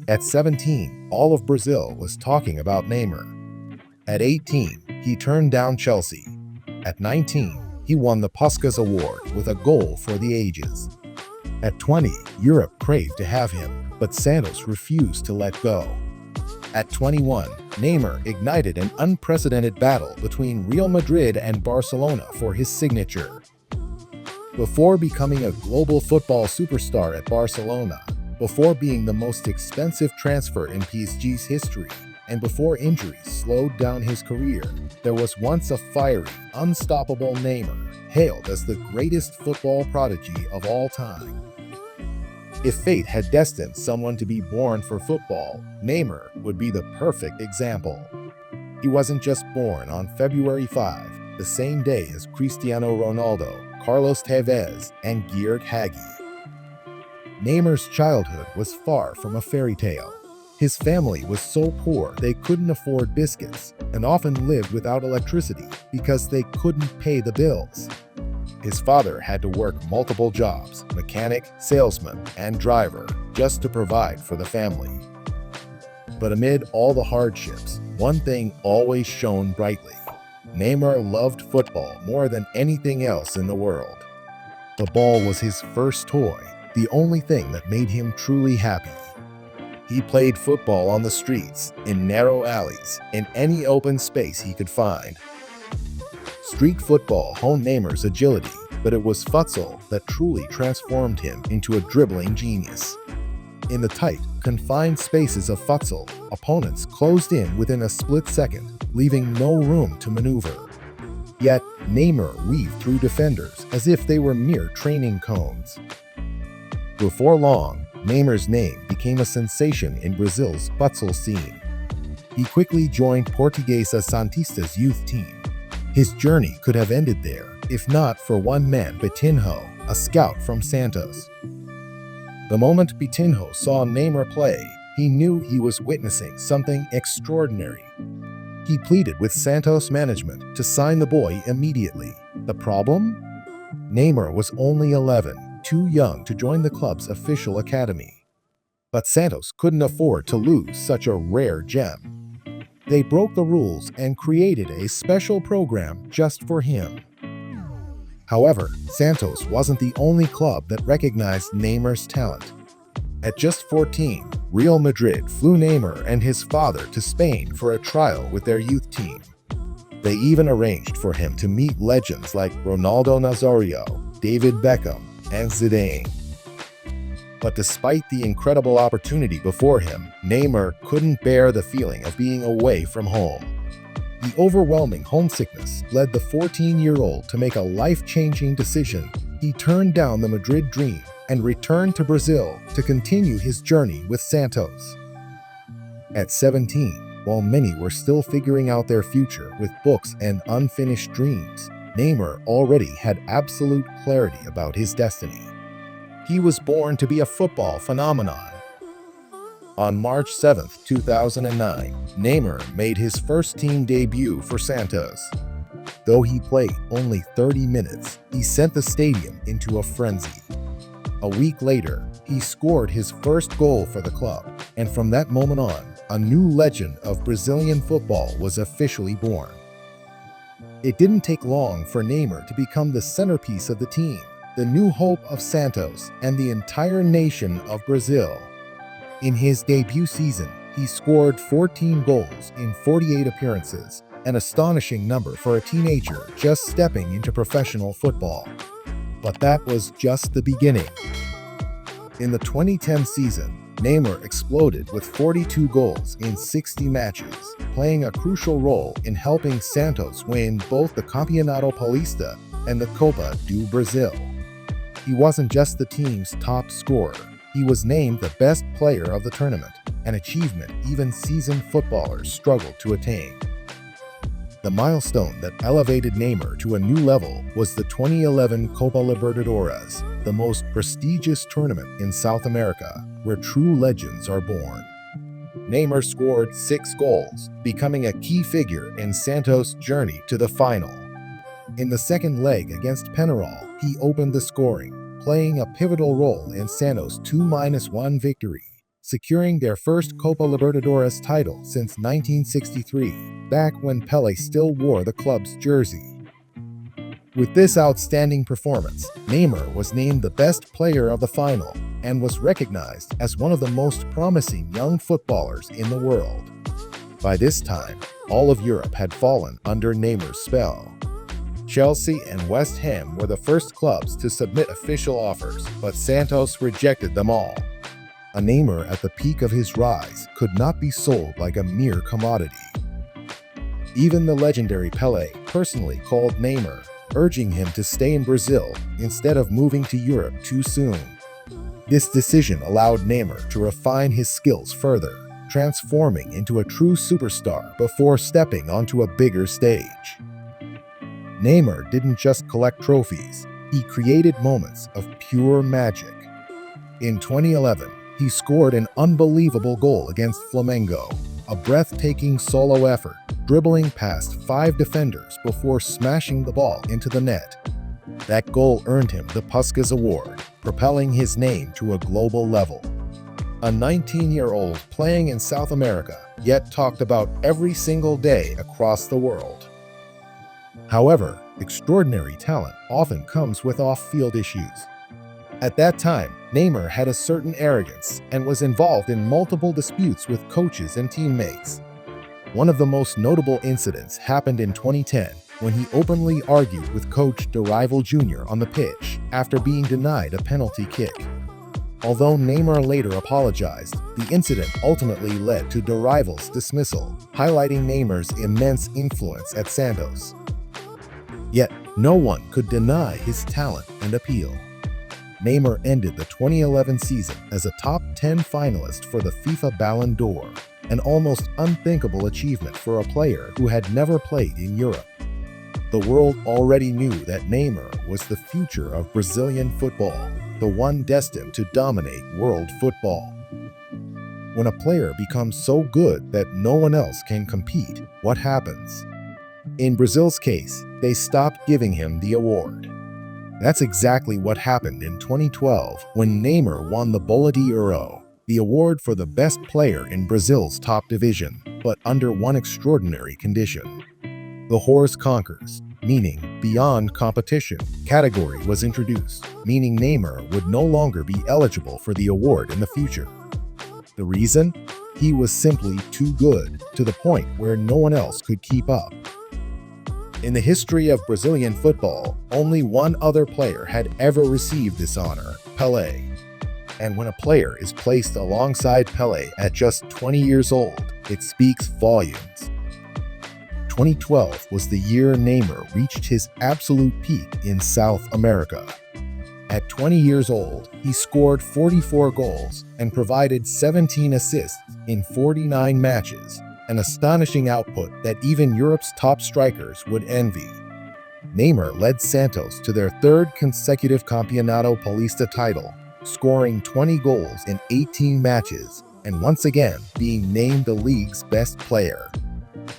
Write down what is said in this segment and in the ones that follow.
At 17, all of Brazil was talking about Neymar. At 18, he turned down Chelsea. At 19, he won the Puskas Award with a goal for the ages. At 20, Europe craved to have him, but Santos refused to let go. At 21, Neymar ignited an unprecedented battle between Real Madrid and Barcelona for his signature. Before becoming a global football superstar at Barcelona, before being the most expensive transfer in PSG's history, and before injuries slowed down his career, there was once a fiery, unstoppable Neymar, hailed as the greatest football prodigy of all time. If fate had destined someone to be born for football, Neymar would be the perfect example. He wasn't just born on February 5, the same day as Cristiano Ronaldo, Carlos Tevez, and Gerd Hagi. Neymar's childhood was far from a fairy tale. His family was so poor they couldn't afford biscuits and often lived without electricity because they couldn't pay the bills. His father had to work multiple jobs, mechanic, salesman, and driver, just to provide for the family. But amid all the hardships, one thing always shone brightly. Neymar loved football more than anything else in the world. The ball was his first toy, the only thing that made him truly happy. He played football on the streets, in narrow alleys, in any open space he could find. Street football honed Neymar's agility, but it was futsal that truly transformed him into a dribbling genius. In the tight, confined spaces of futsal, opponents closed in within a split second, leaving no room to maneuver. Yet, Neymar weaved through defenders as if they were mere training cones. Before long, Neymar's name became a sensation in Brazil's futsal scene. He quickly joined Portuguesa Santista's youth team. His journey could have ended there, if not for one man, Bitinho, a scout from Santos. The moment Bitinho saw Neymar play, he knew he was witnessing something extraordinary. He pleaded with Santos management to sign the boy immediately. The problem? Neymar was only 11, too young to join the club's official academy. But Santos couldn't afford to lose such a rare gem. They broke the rules and created a special program just for him. However, Santos wasn't the only club that recognized Neymar's talent. At just 14, Real Madrid flew Neymar and his father to Spain for a trial with their youth team. They even arranged for him to meet legends like Ronaldo Nazario, David Beckham, and Zidane. But despite the incredible opportunity before him, Neymar couldn't bear the feeling of being away from home. The overwhelming homesickness led the 14-year-old to make a life-changing decision. He turned down the Madrid dream and returned to Brazil to continue his journey with Santos. At 17, while many were still figuring out their future with books and unfinished dreams, Neymar already had absolute clarity about his destiny. He was born to be a football phenomenon. On March 7, 2009, Neymar made his first team debut for Santos. Though he played only 30 minutes, he sent the stadium into a frenzy. A week later, he scored his first goal for the club, and from that moment on, a new legend of Brazilian football was officially born. It didn't take long for Neymar to become the centerpiece of the team, the new hope of Santos and the entire nation of Brazil. In his debut season, he scored 14 goals in 48 appearances, an astonishing number for a teenager just stepping into professional football. But that was just the beginning. In the 2010 season, Neymar exploded with 42 goals in 60 matches, playing a crucial role in helping Santos win both the Campeonato Paulista and the Copa do Brasil. He wasn't just the team's top scorer, he was named the best player of the tournament, an achievement even seasoned footballers struggled to attain. The milestone that elevated Neymar to a new level was the 2011 Copa Libertadores, the most prestigious tournament in South America, where true legends are born. Neymar scored 6 goals, becoming a key figure in Santos' journey to the final. In the second leg against Penarol, he opened the scoring, playing a pivotal role in Santos' 2-1 victory, securing their first Copa Libertadores title since 1963, back when Pelé still wore the club's jersey. With this outstanding performance, Neymar was named the best player of the final and was recognized as one of the most promising young footballers in the world. By this time, all of Europe had fallen under Neymar's spell. Chelsea and West Ham were the first clubs to submit official offers, but Santos rejected them all. A Neymar at the peak of his rise could not be sold like a mere commodity. Even the legendary Pelé personally called Neymar, urging him to stay in Brazil instead of moving to Europe too soon. This decision allowed Neymar to refine his skills further, transforming into a true superstar before stepping onto a bigger stage. Neymar didn't just collect trophies, he created moments of pure magic. In 2011, he scored an unbelievable goal against Flamengo, a breathtaking solo effort, dribbling past 5 defenders before smashing the ball into the net. That goal earned him the Puskas Award, propelling his name to a global level. A 19-year-old playing in South America, yet talked about every single day across the world. However, extraordinary talent often comes with off-field issues. At that time, Neymar had a certain arrogance and was involved in multiple disputes with coaches and teammates. One of the most notable incidents happened in 2010 when he openly argued with coach Dorival Jr. on the pitch after being denied a penalty kick. Although Neymar later apologized, the incident ultimately led to Dorival's dismissal, highlighting Neymar's immense influence at Santos. Yet, no one could deny his talent and appeal. Neymar ended the 2011 season as a top 10 finalist for the FIFA Ballon d'Or, an almost unthinkable achievement for a player who had never played in Europe. The world already knew that Neymar was the future of Brazilian football, the one destined to dominate world football. When a player becomes so good that no one else can compete, what happens? In Brazil's case, they stopped giving him the award. That's exactly what happened in 2012 when Neymar won the Bola de Ouro, the award for the best player in Brazil's top division, but under one extraordinary condition. The horse conquers, meaning beyond competition, category was introduced, meaning Neymar would no longer be eligible for the award in the future. The reason? He was simply too good, to the point where no one else could keep up. In the history of Brazilian football, only one other player had ever received this honor, Pelé. And when a player is placed alongside Pelé at just 20 years old, it speaks volumes. 2012 was the year Neymar reached his absolute peak in South America. At 20 years old, he scored 44 goals and provided 17 assists in 49 matches, an astonishing output that even Europe's top strikers would envy. Neymar led Santos to their third consecutive Campeonato Paulista title, scoring 20 goals in 18 matches and once again being named the league's best player.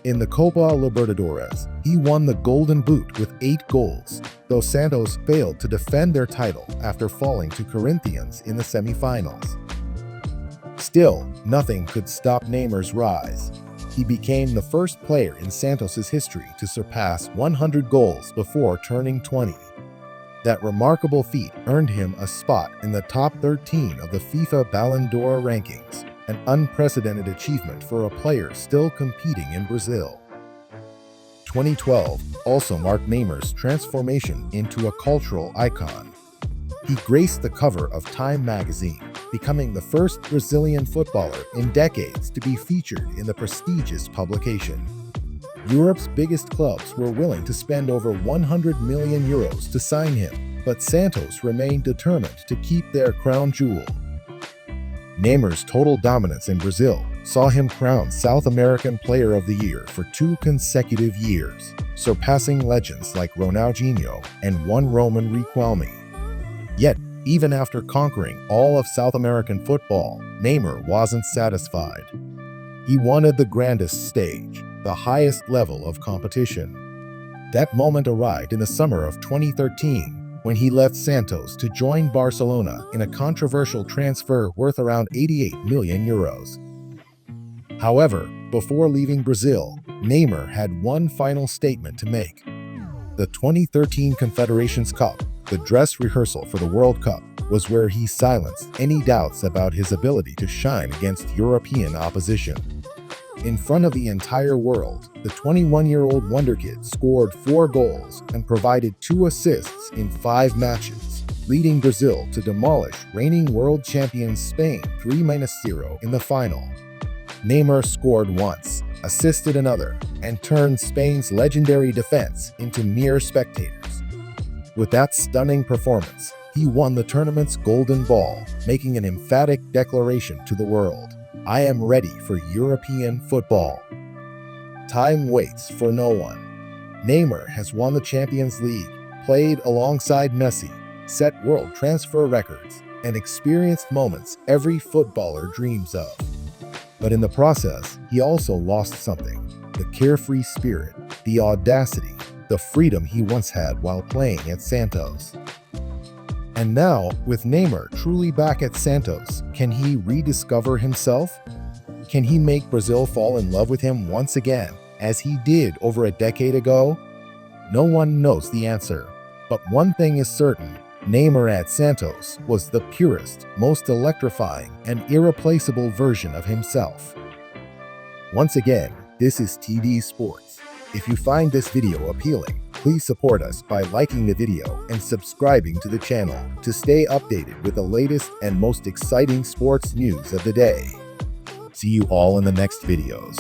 In the Copa Libertadores, he won the Golden Boot with 8 goals, though Santos failed to defend their title after falling to Corinthians in the semifinals. Still, nothing could stop Neymar's rise. He became the first player in Santos's history to surpass 100 goals before turning 20. That remarkable feat earned him a spot in the top 13 of the FIFA Ballon d'Or rankings, an unprecedented achievement for a player still competing in Brazil. 2012 also marked Neymar's transformation into a cultural icon. He graced the cover of Time magazine, becoming the first Brazilian footballer in decades to be featured in the prestigious publication. Europe's biggest clubs were willing to spend over 100 million euros to sign him, but Santos remained determined to keep their crown jewel. Neymar's total dominance in Brazil saw him crowned South American Player of the Year for 2 consecutive years, surpassing legends like Ronaldinho and one Roman Riquelme. Yet, even after conquering all of South American football, Neymar wasn't satisfied. He wanted the grandest stage, the highest level of competition. That moment arrived in the summer of 2013, when he left Santos to join Barcelona in a controversial transfer worth around 88 million euros. However, before leaving Brazil, Neymar had one final statement to make. The 2013 Confederations Cup, the dress rehearsal for the World Cup, was where he silenced any doubts about his ability to shine against European opposition. In front of the entire world, the 21-year-old wonderkid scored 4 goals and provided 2 assists in 5 matches, leading Brazil to demolish reigning world champions Spain 3-0 in the final. Neymar scored once, assisted another, and turned Spain's legendary defense into mere spectators. With that stunning performance, he won the tournament's golden ball, making an emphatic declaration to the world: "I am ready for European football." Time waits for no one. Neymar has won the Champions League, played alongside Messi, set world transfer records, and experienced moments every footballer dreams of. But in the process, he also lost something: the carefree spirit, the audacity, the freedom he once had while playing at Santos. And now, with Neymar truly back at Santos, can he rediscover himself? Can he make Brazil fall in love with him once again, as he did over a decade ago? No one knows the answer. But one thing is certain: Neymar at Santos was the purest, most electrifying, and irreplaceable version of himself. Once again, this is TD Sports. If you find this video appealing, please support us by liking the video and subscribing to the channel to stay updated with the latest and most exciting sports news of the day. See you all in the next videos.